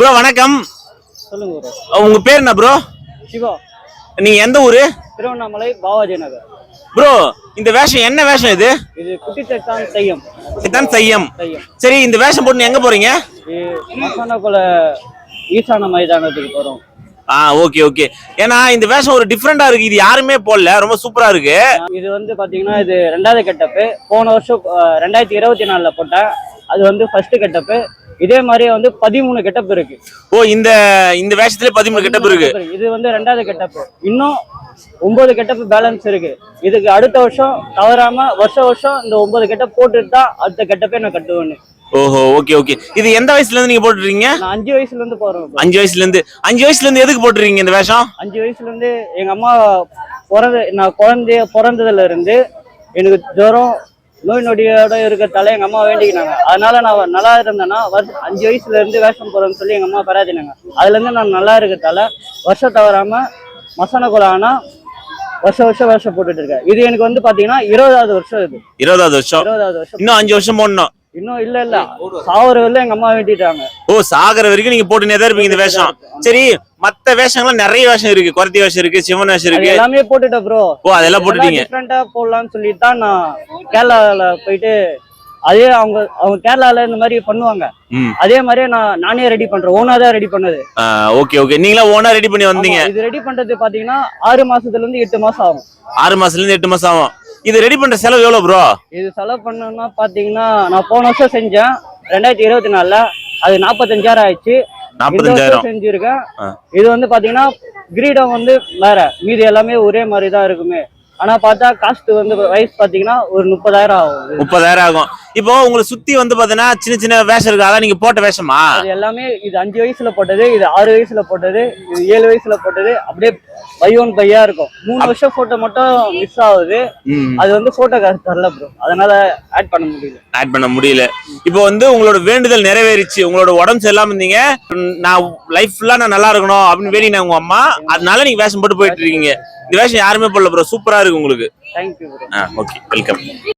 Bro வணக்கம். சொல்லுங்க bro. உங்க பேர் என்ன ப்ரோ? சிவா. நீங்க எந்த ஊரு? திருவண்ணாமலை பாவாஜி நகர். ப்ரோ இந்த வேஷம் என்ன வேஷம் இது? இது குட்டிச்சட்டான் தையம். இதான் தையம். சரி இந்த வேஷம் போட்டு எங்க போறீங்க? மசானாக்குள்ள ஈசான மைதானத்துக்கு போறோம். Okay okay. ஏன்னா இந்த வேஷம் ஒரு டிஃப்ரெண்டா இருக்கு. இது யாருமே போடல. ரொம்ப சூப்பரா இருக்கு. இது வந்து பாத்தீங்கன்னா இது 2வது கெட்டப்பு. போன வருஷம் 2024ல போட்டேன். அது வந்து ஃபர்ஸ்ட் கெட்டப்பு. இதே மாதிரியே வந்து 13 கெட்டப் இருக்கு. இந்த இந்த வேஷத்துல 13 கெட்டப் இருக்கு. இது வந்து 2வது கெட்டப்பு. இன்னும் 9 கெட்டப் பேலன்ஸ் இருக்கு. இதுக்கு அடுத்த வருஷம் தவறாம வருஷம் இந்த 9 கெட்டப் போட்டுட்டு தான் அடுத்த கெட்டப்பே நான் கட்டுவேன்னு. ஓஹோ ஓகே ஓகே. இது எந்த வயசுல இருந்து நீங்க போட்டுறீங்க? நான் 5 வயசுல இருந்து போறேன். 5 வயசுல இருந்து எதுக்கு போட்டுறீங்க இந்த வேஷம்? 5 வயசுல இருந்து எங்க அம்மா நான் பிறந்ததுல இருந்து எனக்கு ஜுரம் நோய் நொடியோட இருக்கிறதால எங்க அம்மா வேண்டிக்கினாங்க. அதனால நான் நல்லா இருந்தேன்னா 5 வயசுல இருந்து வேஷம் போறேன்னு சொல்லி எங்க அம்மா பராதினாங்க. அதுல இருந்து நான் நல்லா இருக்கிறதால வருஷம் தவறாம மசான குல ஆனா வருஷம் வேஷம் போட்டுட்டு இருக்கேன். இது எனக்கு வந்து பாத்தீங்கன்னா 20வது வருஷம். இது 20வது வருஷம். இன்னும் 5 வருஷம் போடணும். இன்னும் இல்ல சாவர வரல எங்க அம்மா வேண்டிட்டாங்க. சாகர வரைக்கும் நீங்க போட்டுனே தான் இருப்பீங்க இந்த வேஷம். சரி மத்த வேஷங்கள்லாம் நிறைய வேஷம் இருக்கு. குறத்தி வேஷம் இருக்கு, சிவன் வேஷம் இருக்கு. எல்லாமே போட்டுட்டேன் ப்ரோ. அதெல்லாம் போட்டுட்டீங்க. டிஃபரெண்டா போடலாம்னு சொல்லிட்டு தான் நான் கேரளால போயிட்டு அதே அவங்க கேரளால இந்த மாதிரி பண்ணுவாங்க. அதே மாதிரியே நானே ரெடி பண்றேன். ஓனா தான் ரெடி பண்ணது. Okay okay. நீங்களா ஓனா ரெடி பண்ணி வந்தீங்க. இது ரெடி பண்றது பாத்தீங்கன்னா 6 மாசத்துல இருந்து 8 மாசம் ஆகும். 6 மாசத்துல இருந்து 8 மாசம் ஆகும். இது ரெடி பண்ற செலவு எவ்வளவு ப்ரோ? இது செலவு பண்ணணும்னா பாத்தீங்கன்னா நான் போன வருஷம் செஞ்சேன் 2024ல. அது 45,000 ஆயிடுச்சு. 45,000 செஞ்சிருக்கேன். இது வந்து பாத்தீங்கன்னா கிரீடம் வந்து வேற, மீதி எல்லாமே ஒரே மாதிரி தான் இருக்குமே. ஆனா பார்த்தா காஸ்ட் வந்து வயசு பாத்தீங்கன்னா ஒரு 30,000 ஆகும். 30,000 ஆகும். இப்போ உங்களை சுத்தி வந்து பாத்தீங்கன்னா சின்ன சின்ன வேஷம் இருக்கு. அதான் நீங்க போட்ட வேஷமா? இது எல்லாமே இது 5 வயசுல போட்டது, இது 6 வயசுல போட்டது, இது 7 வயசுல போட்டது. அப்படியே பையா இருக்கும். 3 வருஷம் போட்டோ மட்டும் மிஸ் ஆகுது. அது வந்து போட்டோ காசு தரல ப்ரோ. அதனால ஆட் பண்ண முடியல. இப்போ வந்து உங்களோட வேண்டுதல் நிறைவேறிச்சு. உங்களோட உடம்பு சரியில்லாம இருந்தீங்க. நான் லைஃப் ஃபுல்லா நான் நல்லா இருக்கணும் அப்படின்னு வேண்டினா உங்க அம்மா. அதனால நீங்க வேஷம் போட்டு போயிட்டு இருக்கீங்க. இந்த வேஷம் யாருமே போடல ப்ரோ. சூப்பரா இருக்கு உங்களுக்கு. Thank you bro. Okay welcome.